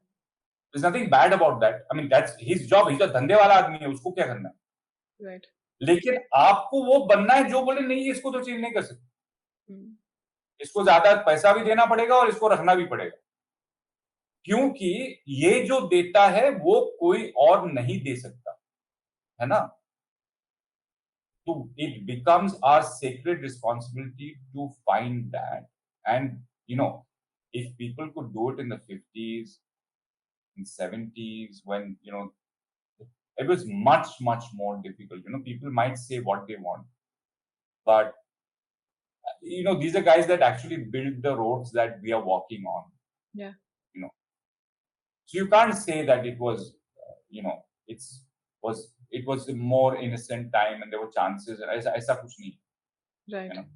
There's nothing bad about that. I mean, that's his job. He's a धंधे वाला आदमी है. उसको क्या करना है? Right. लेकिन आपको वो बनना है जो बोले नहीं इसको तो चेंज नहीं कर सकते. इसको ज्यादा पैसा भी देना पड़ेगा और इसको रखना भी पड़ेगा. क्योंकि ये जो देता है वो कोई और नहीं दे सकता. है ना? So it becomes our sacred responsibility to find that. And, if people could do it in the 50s, in 70s, when, it was much, much more difficult. People might say what they want. But, these are guys that actually build the roads that we are walking on. Yeah. So you can't say that it was, it was a more innocent time and there were chances. Aisa kuch nahi. Right.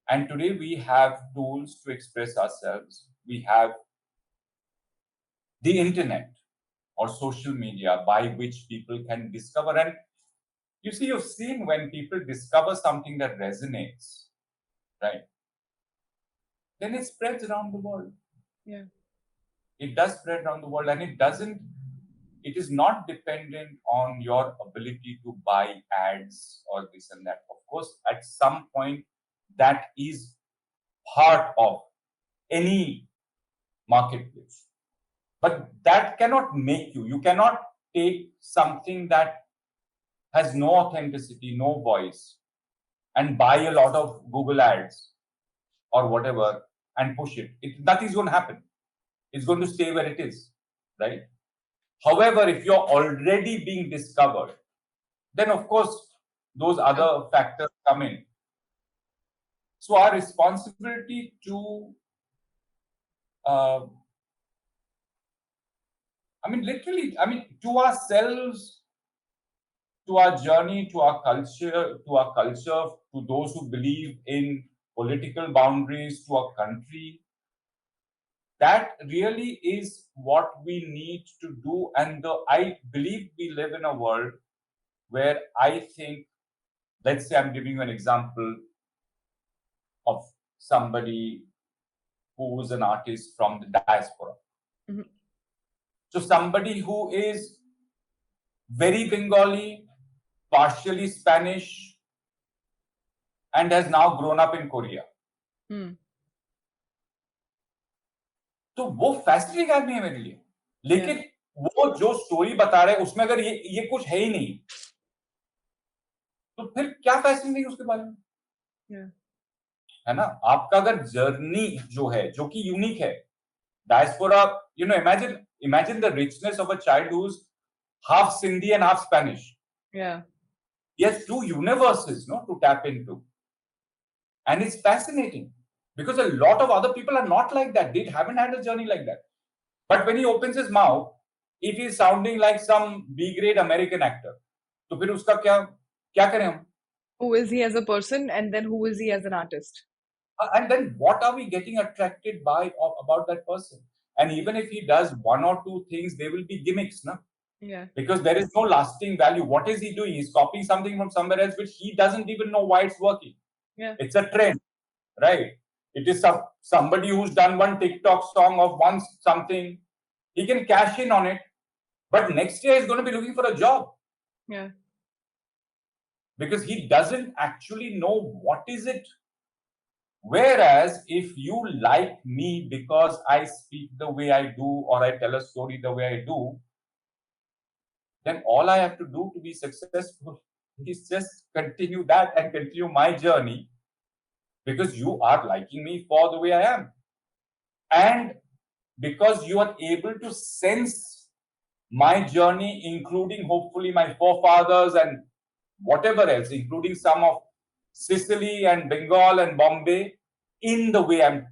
And today we have tools to express ourselves. We have the internet or social media by which people can discover. And you've seen when people discover something that resonates, right? Then it spreads around the world. Yeah. It does spread around the world, and it is not dependent on your ability to buy ads or this and that. Of course, at some point, that is part of any marketplace. But that cannot make you. You cannot take something that has no authenticity, no voice, and buy a lot of Google ads or whatever and push it. Nothing's going to happen. It's going to stay where it is, right? However, if you're already being discovered, then of course those other factors come in. So our responsibility to, to ourselves, to our journey, to our culture, to those who believe in political boundaries, to our country, that really is what we need to do. And I believe we live in a world where I think, let's say I'm giving you an example of somebody who is an artist from the diaspora. Mm-hmm. So somebody who is very Bengali, partially Spanish, and has now grown up in Korea. तो वो fascinating आदमी है मेरे लिए, लेकिन वो जो story बता रहे हैं उसमें अगर ये कुछ है ही नहीं, तो फिर क्या फैसिनेटिंग उसके बारे में? है ना? आपका अगर जर्नी जो है, जो कि यूनिक है, diaspora, imagine the richness of a child who's half Sindhi and half Spanish. Yeah. He has two universes, to tap into. And it's fascinating because a lot of other people are not like that. They haven't had a journey like that. But when he opens his mouth, if he's sounding like some B-grade American actor, तो फिर उसका क्या करें हम? Who is he as a person, and then who is he as an artist? And then what are we getting attracted by about that person? And even if he does one or two things, they will be gimmicks, na? Yeah. Because there is no lasting value. What is he doing? He's copying something from somewhere else, which he doesn't even know why it's working. Yeah. It's a trend, right? It is somebody who's done one TikTok song of one something. He can cash in on it, but next year he's going to be looking for a job. Yeah. Because he doesn't actually know what is it. Whereas if you like me because I speak the way I do or I tell a story the way I do, then all I have to do to be successful is just continue that and continue my journey because you are liking me for the way I am. And because you are able to sense my journey, including hopefully my forefathers and whatever else, including some of Sicily and Bengal and Bombay, in the way I'm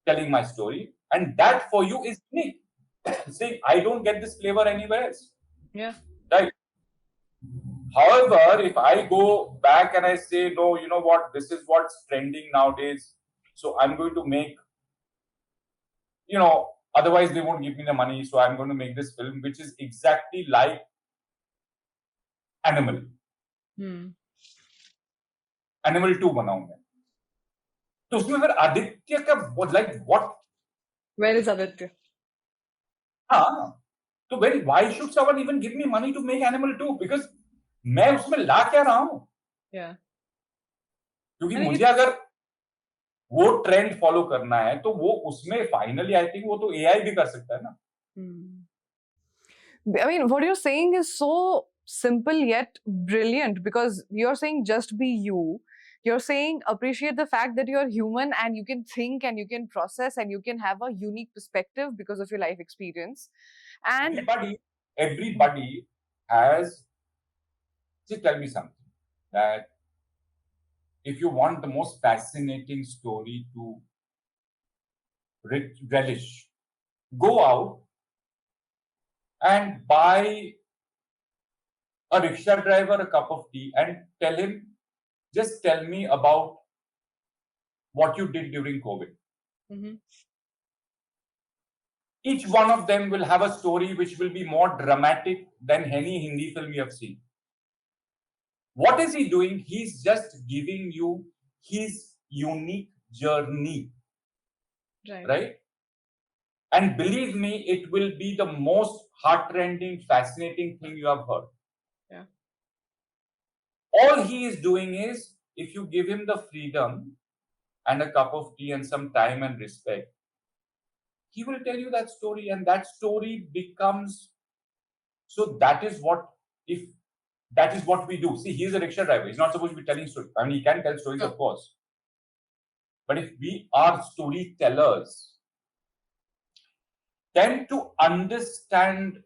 telling my story. And that for you is unique. See, I don't get this flavor anywhere else. Yeah. Right. However, if I go back and I say, no, you know what, this is what's trending nowadays, so I'm going to make otherwise they won't give me the money. So I'm going to make this film, which is exactly like Animal. Animal 2 बनाऊं मैं. तो उसमें फिर आदित्य का like what? Where is Aditya? हाँ. तो why should someone even give me money to make Animal 2? Because मैं उसमें ला क्या रहा हूँ? Yeah. क्योंकि मुझे अगर वो ट्रेंड फॉलो करना है तो वो उसमें फाइनली आई थिंक वो तो एआई भी कर सकता है ना. I mean, what you're saying is so simple yet brilliant, because you're saying just be you. You're saying appreciate the fact that you're human and you can think and you can process and you can have a unique perspective because of your life experience. And everybody has. Just tell me something that if you want the most fascinating story to relish, go out and buy a rickshaw driver a cup of tea and tell him, just tell me about what you did during COVID. Each one of them will have a story which will be more dramatic than any Hindi film you have seen. What is he doing? He's just giving you his unique journey. Right? And believe me, it will be the most heart-rending, fascinating thing you have heard. Yeah. All he is doing is, if you give him the freedom and a cup of tea and some time and respect, he will tell you that story, and that story becomes. So that is what we do. See, he is a rickshaw driver. He's not supposed to be telling stories. I mean, he can tell stories, of course. But if we are storytellers, tend to understand,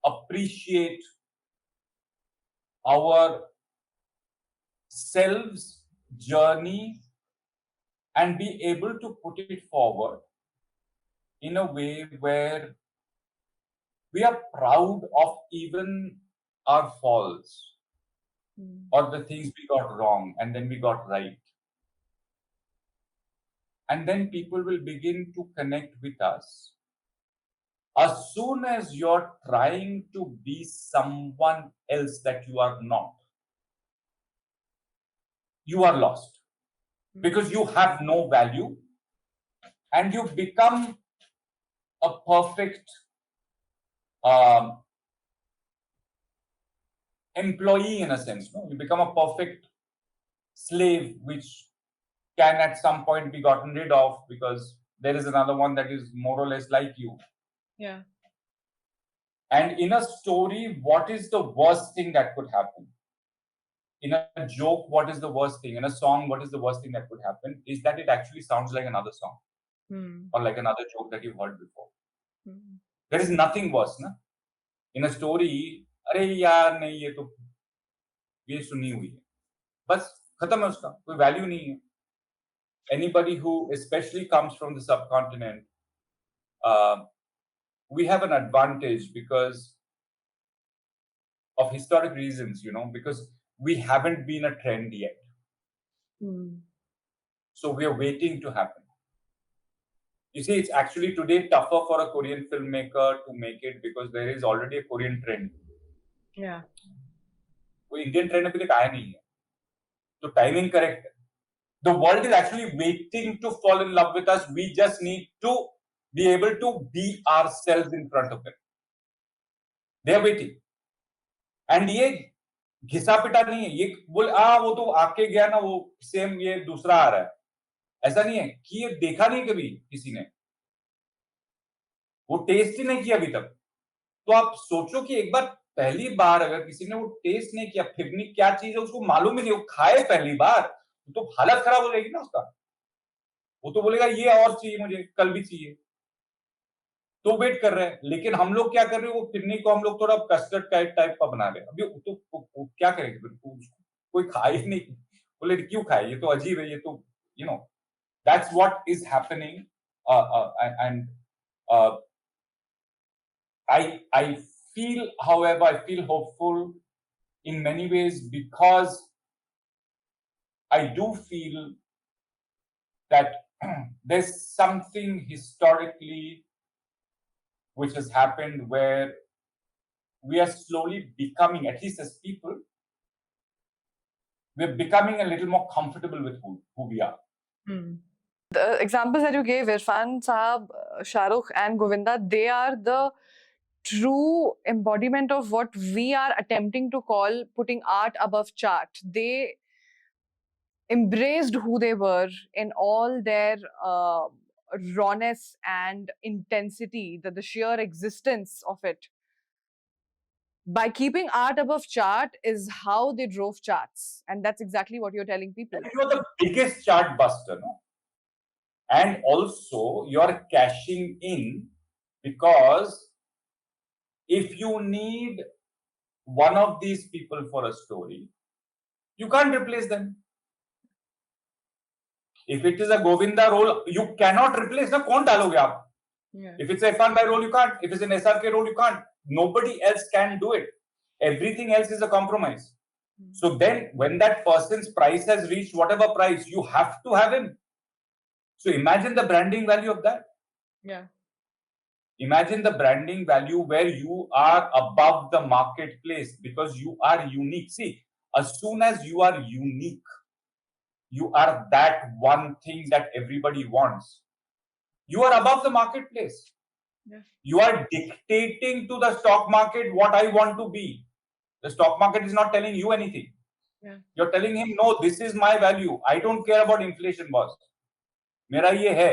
appreciate our selves journey and be able to put it forward in a way where we are proud of even our faults or the things we got wrong and then we got right. And then people will begin to connect with us. As soon as you're trying to be someone else that you are not, you are lost because you have no value and you become a perfect employee in a sense. No? You become a perfect slave, which can at some point be gotten rid of because there is another one that is more or less like you. Yeah. And in a story, what is the worst thing that could happen? In a joke, what is the worst thing? In a song, what is the worst thing that could happen? Is that it actually sounds like another song or like another joke that you've heard before. There is nothing worse, na? In a story, अरे यार नहीं ये सुनी हुई है, बस खत्म है उसका, कोई वैल्यू नहीं है. Anybody who especially comes from the subcontinent, we have an advantage because of historic reasons, because we haven't been a trend yet. So we are waiting to happen. You see, it's actually today tougher for a Korean filmmaker to make it because there is already a Korean trend. Yeah. कोई Indian trend अभी तक आया नहीं है. तो timing correct है. The world is actually waiting to fall in love with us. We just need to be able to be ourselves in front of them. They are waiting. And ये घिसा पिटा नहीं है. ये बोल वो तो आके गया ना, वो सेम ये दूसरा आ रहा है. ऐसा नहीं है कि ये देखा नहीं कभी किसी ने, वो टेस्ट ही नहीं किया अभी तक. तो आप सोचो कि एक बार पहली बार अगर किसी ने वो टेस्ट नहीं किया, फिरनी क्या चीज है उसको मालूम ही नहीं, वो खाए पहली बार तो हालत खराब हो जाएगी ना उसका. वो तो बोलेगा ये और चाहिए, मुझे कल भी चाहिए. तो वेट कर रहे हैं. लेकिन हम लोग क्या कर रहे हैं, वो फिरनी को हम लोग थोड़ा कस्टर्ड टाइप का बना रहे हैं. अभी तो क्या करेंगे फिर, कोई खाए ही नहीं. बोले क्यों खाए, ये तो अजीब है, ये तो that's what is happening. And I feel, however, I feel hopeful in many ways because I do feel that there's something historically which has happened where we are slowly becoming, at least as people, we're becoming a little more comfortable with who we are. The examples that you gave, Irfan Saab, Shah Rukh and Govinda, they are the true embodiment of what we are attempting to call putting art above chart. They embraced who they were in all their rawness and intensity, the sheer existence of it. By keeping art above chart is how they drove charts. And that's exactly what you're telling people. You are the biggest chart buster, no? And also you're cashing in because if you need one of these people for a story, you can't replace them. If it is a Govinda role, you cannot replace. Na kaun daloge aap? Yeah. If it's a Irfan Bhai role, you can't. If it's an SRK role, you can't. Nobody else can do it. Everything else is a compromise. So then, when that person's price has reached whatever price, you have to have him. So imagine the branding value of that. Yeah. Imagine the branding value where you are above the marketplace because you are unique. See, as soon as you are unique, you are that one thing that everybody wants. You are above the marketplace. Yeah. You are dictating to the stock market what I want to be. The stock market is not telling you anything. Yeah. You're telling him, no, this is my value. I don't care about inflation, boss. मेरा ये है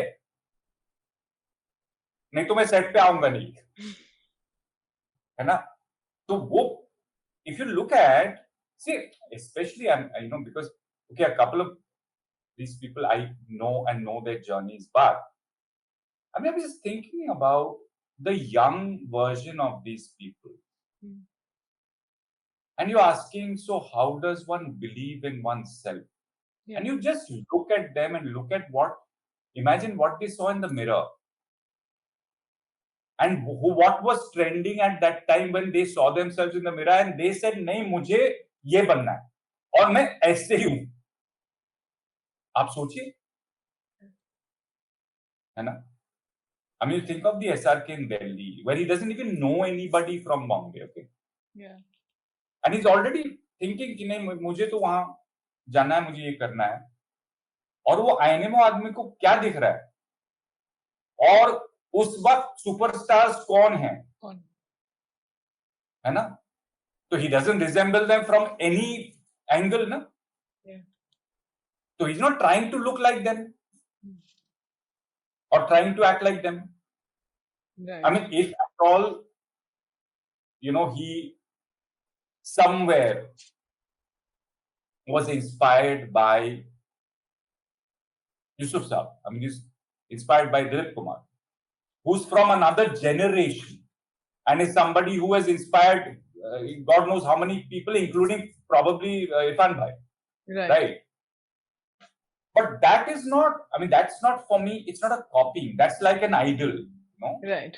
नहीं तो मैं set पे आऊंगा नहीं है ना तो वो if you look at see especially because okay a couple of these people I know their journeys but I mean I'm just thinking about the young version of these people and you're asking so how does one believe in oneself and you just look at them and look at imagine what they saw in the mirror and what was trending at that time when they saw themselves in the mirror and they said नहीं मुझे ये बनना है और मैं ऐसे ही हूं आप सोचिए है ना I mean, think of the SRK in Delhi, where he doesn't even know anybody from Bombay, okay? Yeah. And he's already thinking कि नहीं मुझे तो वहां जाना है मुझे ये करना है और वो आईने में आदमी को क्या दिख रहा है और उस वक्त सुपरस्टार्स कौन है ना so he doesn't resemble them from any angle, na? Yeah. So he's not trying to look like them or trying to act like them. Right. I mean, if at all, he somewhere was inspired by Yusuf Saab. I mean, he's inspired by Dilip Kumar, who's from another generation and is somebody who has inspired God knows how many people, including probably Irfan Bhai. Right. But that is not, I mean, that's not for me, it's not a copying. That's like an idol, Right.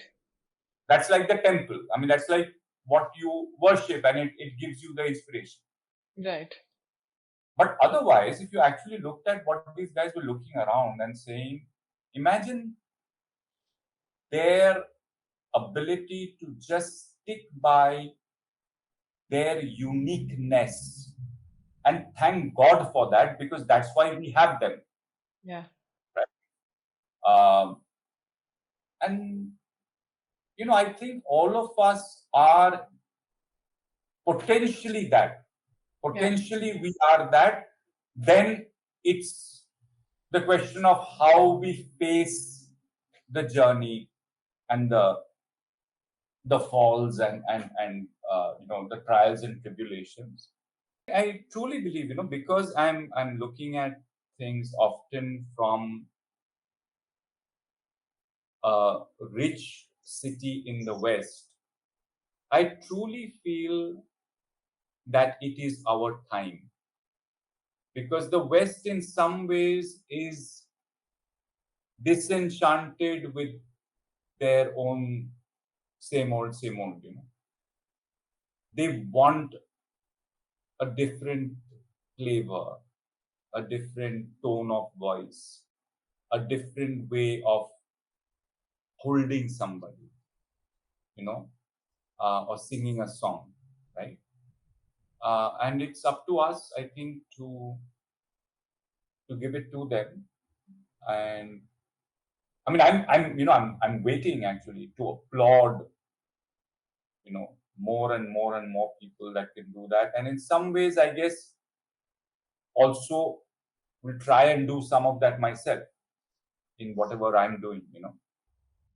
That's like the temple. I mean, that's like what you worship and it gives you the inspiration. Right. But otherwise, if you actually looked at what these guys were looking around and saying, imagine their ability to just stick by their uniqueness. And thank God for that, because that's why we have them. Yeah. Right. And, I think all of us are potentially that. Potentially we are that. Then it's the question of how we face the journey and the falls and the trials and tribulations. I truly believe, because I'm looking at things often from a rich city in the West, I truly feel that it is our time. Because the West in some ways is disenchanted with their own same old, They want a different flavor, a different tone of voice, a different way of holding somebody, or singing a song, right? And it's up to us, I think, to give it to them. And I mean, I'm waiting actually to applaud, more and more and more people that can do that. And in some ways, I guess, also will try and do some of that myself in whatever I'm doing.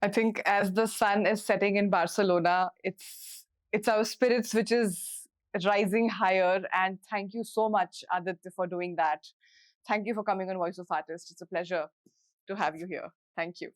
I think as the sun is setting in Barcelona, it's our spirits which is rising higher. And thank you so much, Aditya, for doing that. Thank you for coming on Voice of Artist. It's a pleasure to have you here. Thank you.